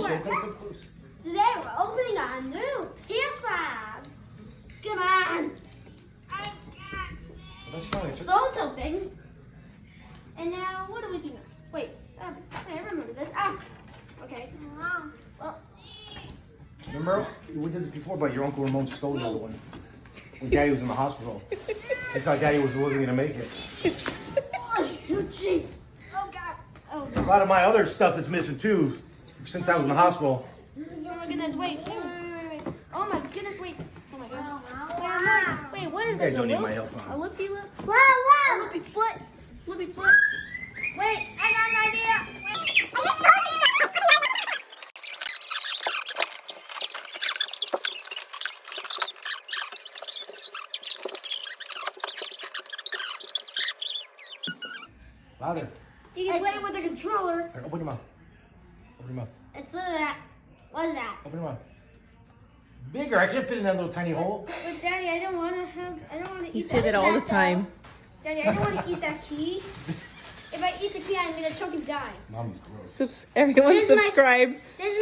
Today we're opening a new PS5. Come on. That's fine. So it's open. And now what are we doing? Wait, I remember this. Okay. Well, Remember, we did this before, but your Uncle Ramon stole the other one. When Daddy was in the hospital. They thought Daddy wasn't going to make it. oh jeez. Oh God. Oh A lot of my other stuff that's missing too, since I was in the hospital. Oh my goodness, wait. Oh my goodness, wait. Oh my gosh. Wait, what is You this? guys don't need my help, huh? A loopy loop? A loopy foot? Loopy foot? Wait, I got an idea. Louder. You can play it with the controller. Right, open your mouth. Open your mouth. It's that. What is that? Open your mouth. Bigger. I can't fit in that little tiny hole. But Daddy, I don't want to eat You say that all the time. Daddy, I don't want to eat that key. If I eat the key, I'm going to choke and die. Mommy's gross. Everyone This is my- subscribe. This is